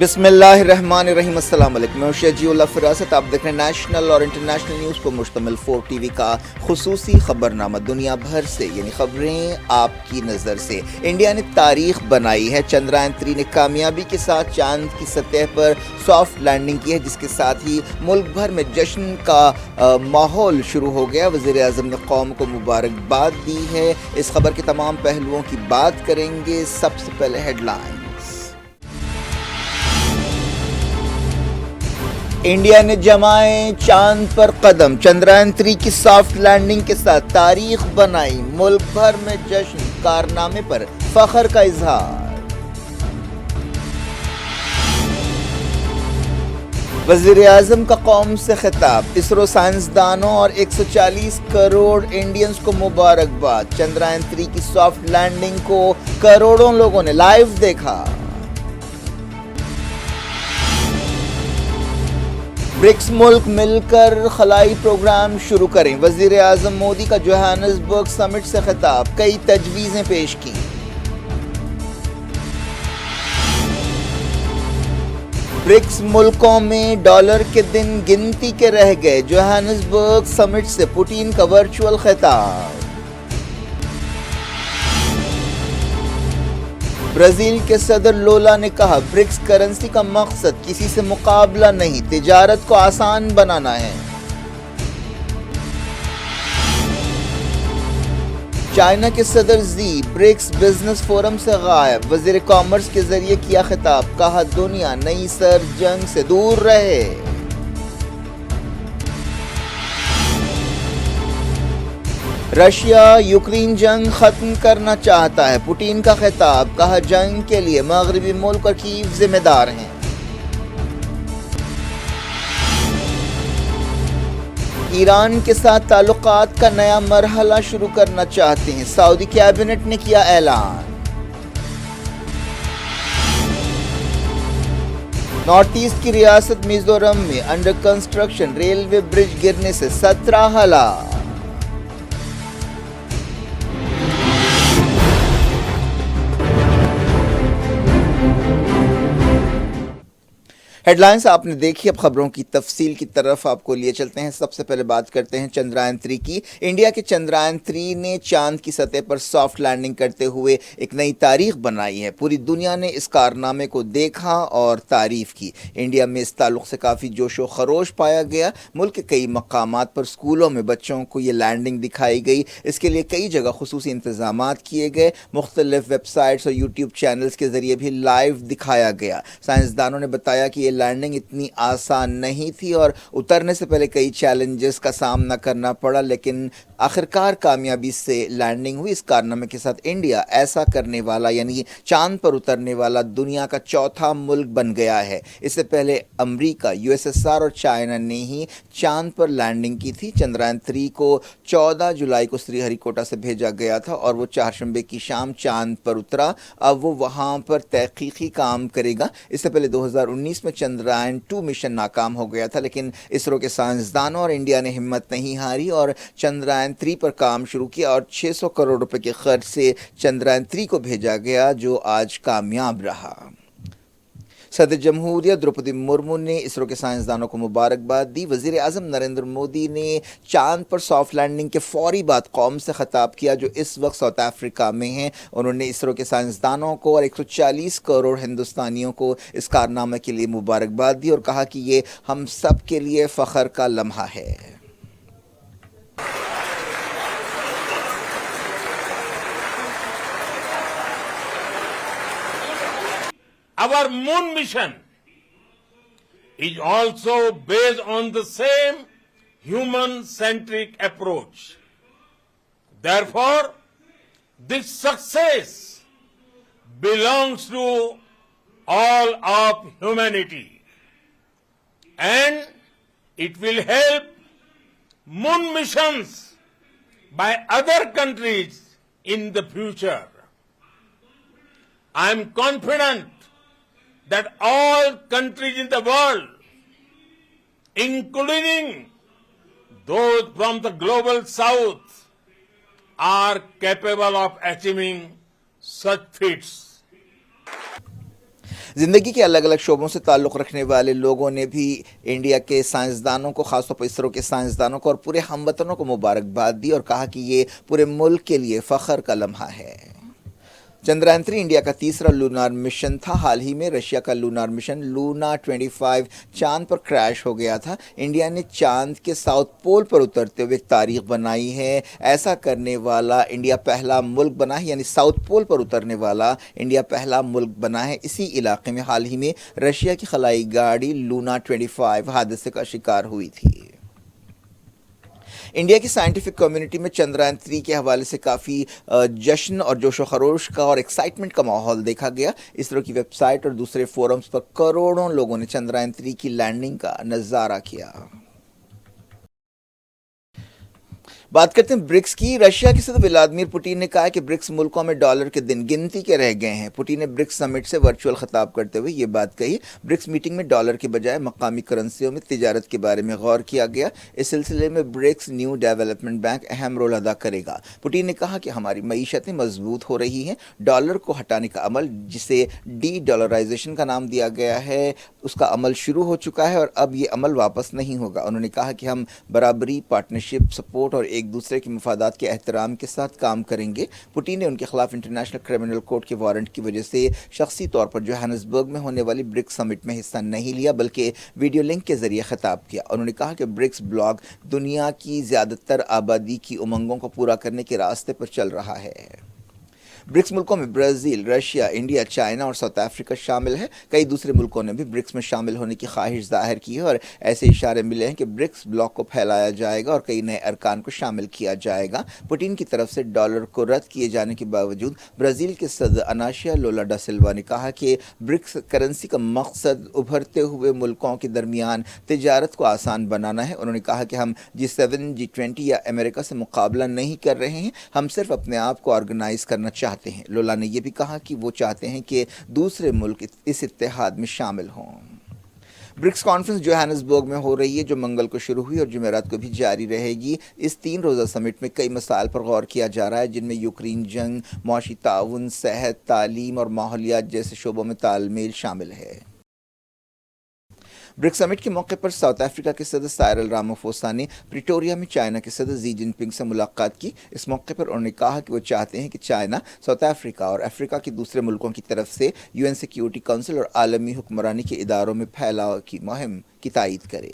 بسم اللہ الرحمن الرحیم. السلام علیکم. میں شجی اللہ فراست. آپ دیکھ رہے ہیں نیشنل اور انٹرنیشنل نیوز پر مشتمل 4 ٹی وی کا خصوصی خبرنامہ. دنیا بھر سے یعنی خبریں آپ کی نظر سے. انڈیا نے تاریخ بنائی ہے. چندرائن 3 نے کامیابی کے ساتھ چاند کی سطح پر سافٹ لینڈنگ کی ہے، جس کے ساتھ ہی ملک بھر میں جشن کا ماحول شروع ہو گیا. وزیر اعظم نے قوم کو مبارکباد دی ہے. اس خبر کے تمام پہلوؤں کی بات کریں گے. سب سے پہلے ہیڈ لائن. انڈیا نے جمائے چاند پر قدم. چندرائن 3 کی سافٹ لینڈنگ کے ساتھ تاریخ بنائی. ملک بھر میں جشن. کارنامے پر فخر کا اظہار. وزیر اعظم کا قوم سے خطاب. اسرو سائنسدانوں اور 140 کروڑ انڈینز کو مبارکباد. چندرائن 3 کی سافٹ لینڈنگ کو کروڑوں لوگوں نے لائیو دیکھا. برکس ملک مل کر خلائی پروگرام شروع کریں. وزیر اعظم مودی کا جوہانسبرگ سمٹ سے خطاب. کئی تجویزیں پیش کیں. برکس ملکوں میں ڈالر کے دن گنتی کے رہ گئے. جوہانسبرگ سمٹ سے پوٹین کا ورچوئل خطاب. برازیل کے صدر لولا نے کہا برکس کرنسی کا مقصد کسی سے مقابلہ نہیں، تجارت کو آسان بنانا ہے. چائنا کے صدر زی برکس بزنس فورم سے غائب. وزیر کامرس کے ذریعے کیا خطاب. کہا دنیا نئی سرد جنگ سے دور رہے. رشیا یوکرین جنگ ختم کرنا چاہتا ہے. پوٹین کا خطاب. کہا جنگ کے لیے مغربی ملک اور کیف ذمہ دار ہیں. ایران کے ساتھ تعلقات کا نیا مرحلہ شروع کرنا چاہتے ہیں. سعودی کیبنٹ نے کیا اعلان. نارتھ ایسٹ کی ریاست میزورم میں انڈر کنسٹرکشن ریلوے برج گرنے سے 17 ہلاک. ہیڈ لائنز آپ نے دیکھی. اب خبروں کی تفصیل کی طرف آپ کو لیے چلتے ہیں. سب سے پہلے بات کرتے ہیں چندرائن 3 کی. انڈیا کے چندرائن 3 نے چاند کی سطح پر سافٹ لینڈنگ کرتے ہوئے ایک نئی تاریخ بنائی ہے. پوری دنیا نے اس کارنامے کو دیکھا اور تعریف کی. انڈیا میں اس تعلق سے کافی جوش و خروش پایا گیا. ملک کے کئی مقامات پر اسکولوں میں بچوں کو یہ لینڈنگ دکھائی گئی. اس کے لیے کئی جگہ خصوصی انتظامات کیے گئے. مختلف ویب سائٹس اور یوٹیوب چینلز کے ذریعے بھی لائیو دکھایا گیا. سائنسدانوں نے بتایا کہ یہ لینڈنگ اتنی آسان نہیں تھی اور اترنے سے پہلے کئی چیلنجز کا سامنا کرنا پڑا، لیکن آخرکار کامیابی سے لینڈنگ ہوئی. اس کارنامے کے ساتھ انڈیا ایسا کرنے والا یعنی چاند پر اترنے والا دنیا کا چوتھا ملک بن گیا ہے. اس سے پہلے امریکہ، USSR اور چائنا نے ہی چاند پر لینڈنگ کی تھی. چندرائن 3 کو 14 جولائی کو سری ہری کوٹا سے بھیجا گیا تھا اور وہ چہارشنبے کی شام چاند پر اترا. اب وہ وہاں پر تحقیقی کام کرے گا. اس سے پہلے 2019 میں چندرائن 2 مشن ناکام ہو گیا تھا، لیکن اسرو کے سائنسدانوں اور انڈیا نے ہمت نہیں ہاری اور چندرائن 3 پر کام شروع کیا اور 600 کروڑ روپے کے خرچ سے چندرائن 3 کو بھیجا گیا، جو آج کامیاب رہا. صدر جمہوریہ دروپدی مرمو نے اسرو کے سائنسدانوں کو مبارکباد دی. وزیر اعظم نریندر مودی نے چاند پر سافٹ لینڈنگ کے فوری بعد قوم سے خطاب کیا جو اس وقت ساؤتھ افریقہ میں ہیں. انہوں نے اسرو کے سائنسدانوں کو اور 140 کروڑ ہندوستانیوں کو اس کارنامے کے لیے مبارکباد دی اور کہا کہ یہ ہم سب کے لیے فخر کا لمحہ ہے. Our moon mission is also based on the same human-centric approach. Therefore, this success belongs to all of humanity, and it will help moon missions by other countries in the future. I am confident that all countries in the world, including those from the global south, are capable of achieving such feats. زندگی کے الگ الگ شعبوں سے تعلق رکھنے والے لوگوں نے بھی انڈیا کے سائنسدانوں کو، خاص طور پر اسرو کے سائنسدانوں کو اور پورے ہم وطنوں کو مبارکباد دی اور کہا کہ یہ پورے ملک کے لیے فخر کا لمحہ ہے۔ چندرائن 3 انڈیا کا تیسرا لونار مشن تھا۔ حال ہی میں رشیا کا لونار مشن لونا 25 چاند پر کریش ہو گیا تھا۔ انڈیا نے چاند کے ساؤتھ پول پر اترتے ہوئے ایک تاریخ بنائی ہے۔ ایسا کرنے والا انڈیا پہلا ملک بنا ہے، یعنی ساؤتھ پول پر اترنے والا انڈیا پہلا ملک بنا ہے۔ اسی علاقے میں حال ہی میں رشیا کی خلائی گاڑی لونا 25 حادثے کا شکار ہوئی تھی۔ انڈیا کی سائنٹیفک کمیونٹی میں چندرائن 3 کے حوالے سے کافی جشن اور جوش و خروش کا اور ایکسائٹمنٹ کا ماحول دیکھا گیا۔ اسرو کی ویب سائٹ اور دوسرے فورمز پر کروڑوں لوگوں نے چندرائن 3 کی لینڈنگ کا نظارہ کیا۔ بات کرتے ہیں برکس کی۔ رشیا کے صدر ولادیمیر پوٹین نے کہا ہے کہ برکس ملکوں میں ڈالر کے دن گنتی کے رہ گئے ہیں۔ پوٹین نے برکس سمٹ سے ورچوئل خطاب کرتے ہوئے یہ بات کہی۔ برکس میٹنگ میں ڈالر کے بجائے مقامی کرنسیوں میں تجارت کے بارے میں غور کیا گیا۔ اس سلسلے میں برکس نیو ڈیولپمنٹ بینک اہم رول ادا کرے گا۔ پوٹین نے کہا کہ ہماری معیشتیں مضبوط ہو رہی ہیں۔ ڈالر کو ہٹانے کا عمل، جسے ڈی ڈالرائزیشن کا نام دیا گیا ہے، اس کا عمل شروع ہو چکا ہے اور اب یہ عمل واپس نہیں ہوگا۔ انہوں نے کہا کہ ہم برابری، پارٹنرشپ، سپورٹ اور ایک دوسرے کے مفادات کے احترام کے ساتھ کام کریں گے۔ پوٹین نے ان کے خلاف انٹرنیشنل کرمنل کورٹ کے وارنٹ کی وجہ سے شخصی طور پر جوہانسبرگ میں ہونے والی برکس سمٹ میں حصہ نہیں لیا، بلکہ ویڈیو لنک کے ذریعے خطاب کیا۔ انہوں نے کہا کہ برکس بلاک دنیا کی زیادہ تر آبادی کی امنگوں کو پورا کرنے کے راستے پر چل رہا ہے۔ برکس ملکوں میں برازیل، رشیا، انڈیا، چائنا اور ساؤتھ افریقہ شامل ہے۔ کئی دوسرے ملکوں نے بھی برکس میں شامل ہونے کی خواہش ظاہر کی ہے اور ایسے اشارے ملے ہیں کہ برکس بلاک کو پھیلایا جائے گا اور کئی نئے ارکان کو شامل کیا جائے گا۔ پوٹین کی طرف سے ڈالر کو رد کیے جانے کے باوجود برازیل کے صدر اناشیا لولا ڈا سلوا نے کہا کہ برکس کرنسی کا مقصد ابھرتے ہوئے ملکوں کے درمیان تجارت کو آسان بنانا ہے۔ انہوں نے کہا کہ ہم G7، G20 یا امریکہ سے مقابلہ نہیں کر رہے ہیں، ہم صرف اپنے آپ کو آرگنائز کرنا چاہتے ہیں۔ لولا نے یہ بھی کہا کہ وہ چاہتے ہیں کہ دوسرے ملک اس اتحاد میں شامل ہوں۔ برکس کانفرنس جوہانسبرگ میں ہو رہی ہے، جو منگل کو شروع ہوئی اور جمعرات کو بھی جاری رہے گی۔ اس 3 روزہ سمٹ میں کئی مسائل پر غور کیا جا رہا ہے، جن میں یوکرین جنگ، معاشی تعاون، صحت، تعلیم اور ماحولیات جیسے شعبوں میں تال میل شامل ہے۔ برکس سمٹ کے موقع پر ساؤتھ افریقہ کے صدر سائرل رامافوسا نے پریٹوریا میں چائنا کے صدر زی جن پنگ سے ملاقات کی۔ اس موقع پر انہوں نے کہا کہ وہ چاہتے ہیں کہ چائنا ساؤتھ افریقہ اور افریقہ کے دوسرے ملکوں کی طرف سے UN سیکیورٹی کونسل اور عالمی حکمرانی کے اداروں میں پھیلاؤ کی مہم کی تائید کرے۔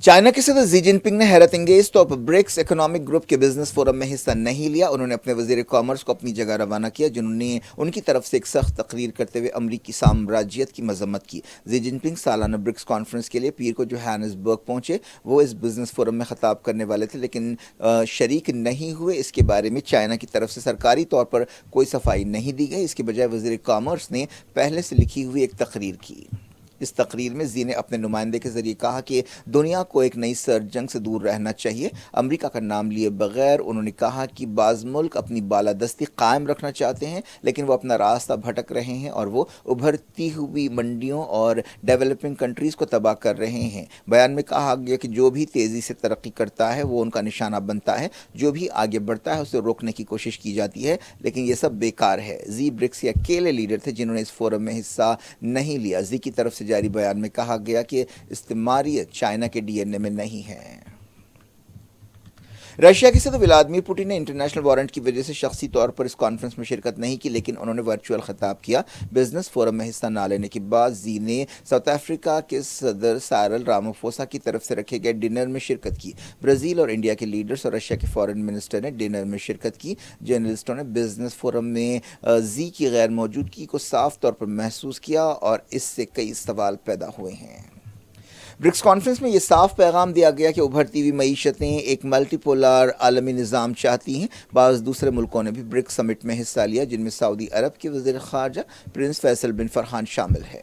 چائنا کے صدر زی جن پنگ نے حیرت انگیز طور پر برکس اکنامک گروپ کے بزنس فورم میں حصہ نہیں لیا۔ انہوں نے اپنے وزیر کامرس کو اپنی جگہ روانہ کیا، جنہوں نے ان کی طرف سے ایک سخت تقریر کرتے ہوئے امریکی سامراجیت کی مذمت کی۔ زی جن پنگ سالانہ برکس کانفرنس کے لیے پیر کو جوہانسبرگ پہنچے۔ وہ اس بزنس فورم میں خطاب کرنے والے تھے، لیکن شریک نہیں ہوئے۔ اس کے بارے میں چائنا کی طرف سے سرکاری طور پر کوئی صفائی نہیں دی گئی۔ اس کے بجائے وزیر کامرس نے پہلے سے لکھی ہوئی ایک تقریر کی۔ اس تقریر میں زی نے اپنے نمائندے کے ذریعے کہا کہ دنیا کو ایک نئی سرد جنگ سے دور رہنا چاہیے۔ امریکہ کا نام لیے بغیر انہوں نے کہا کہ بعض ملک اپنی بالادستی قائم رکھنا چاہتے ہیں، لیکن وہ اپنا راستہ بھٹک رہے ہیں اور وہ ابھرتی ہوئی منڈیوں اور ڈیولپنگ کنٹریز کو تباہ کر رہے ہیں۔ بیان میں کہا گیا کہ جو بھی تیزی سے ترقی کرتا ہے وہ ان کا نشانہ بنتا ہے، جو بھی آگے بڑھتا ہے اسے روکنے کی کوشش کی جاتی ہے، لیکن یہ سب بیکار ہے۔ زی برکس کے اکیلے لیڈر تھے جنہوں نے اس فورم میں حصہ نہیں لیا۔ زی کی طرف سے جاری بیان میں کہا گیا کہ استعماریت چائنا کے DNA میں نہیں ہے۔ رشیا کے صدر ولادیمیر پوٹین نے انٹرنیشنل وارنٹ کی وجہ سے شخصی طور پر اس کانفرنس میں شرکت نہیں کی، لیکن انہوں نے ورچوئل خطاب کیا۔ بزنس فورم میں حصہ نہ لینے کے بعد زی نے ساؤتھ افریقہ کے صدر سائرل رامافوسا کی طرف سے رکھے گئے ڈنر میں شرکت کی۔ برازیل اور انڈیا کے لیڈرز اور رشیا کے فارن منسٹر نے ڈنر میں شرکت کی۔ جرنلسٹوں نے بزنس فورم میں زی کی غیر موجودگی کو صاف طور پر محسوس کیا اور اس سے کئی سوال پیدا ہوئے ہیں۔ برکس کانفرنس میں یہ صاف پیغام دیا گیا کہ ابھرتی ہوئی معیشتیں ایک ملٹی پولار عالمی نظام چاہتی ہیں۔ بعض دوسرے ملکوں نے بھی برکس سمٹ میں حصہ لیا، جن میں سعودی عرب کے وزیر خارجہ پرنس فیصل بن فرحان شامل ہے۔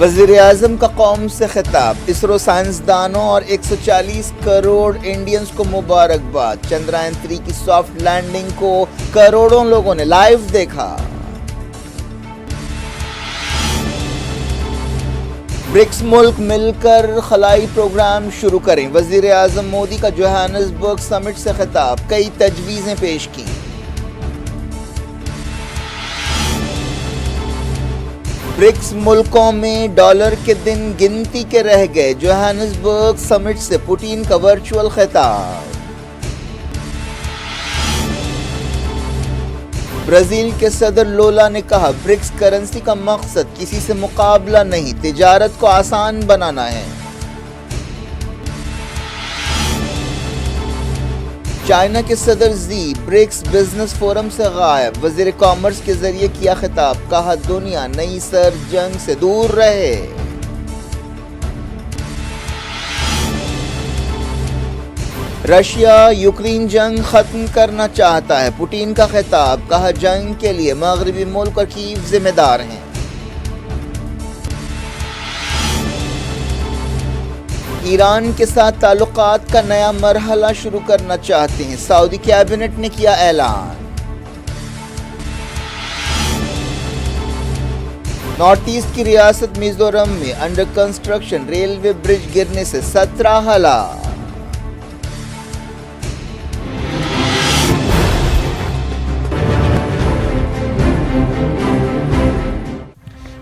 وزیر اعظم کا قوم سے خطاب، اسرو سائنسدانوں اور 140 کروڑ انڈینز کو مبارکباد، چندرائن 3 کی سافٹ لینڈنگ کو کروڑوں لوگوں نے لائیو دیکھا۔ برکس ملک مل کر خلائی پروگرام شروع کریں، وزیر اعظم مودی کا جوہانسبرگ سمٹ سے خطاب، کئی تجویزیں پیش کی۔ برکس ملکوں میں ڈالر کے دن گنتی کے رہ گئے، جوہانسبرگ سمٹ سے پوٹین کا ورچوئل خطاب۔ برازیل کے صدر لولا نے کہا، برکس کرنسی کا مقصد کسی سے مقابلہ نہیں، تجارت کو آسان بنانا ہے۔ چائنا کے صدر زی برکس بزنس فورم سے غائب، وزیر کامرس کے ذریعے کیا خطاب، کہا دنیا نئی سرد جنگ سے دور رہے۔ رشیا یوکرین جنگ ختم کرنا چاہتا ہے، پوٹین کا خطاب، کہا جنگ کے لیے مغربی ملک اور کیف ذمہ دار ہیں۔ ایران کے ساتھ تعلقات کا نیا مرحلہ شروع کرنا چاہتے ہیں، سعودی کیبنٹ نے کیا اعلان۔ نارتھ ایسٹ کی ریاست میزورم میں انڈر کنسٹرکشن ریلوے برج گرنے سے 17 ہلاک۔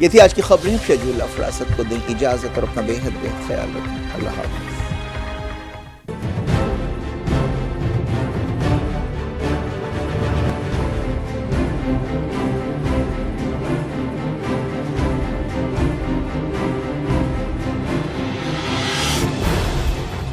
یہ تھی آج کی خبریں، شیڈول افراست کو دیں اجازت اور اپنا بے حد خیال رکھیں۔ اللہ حافظ۔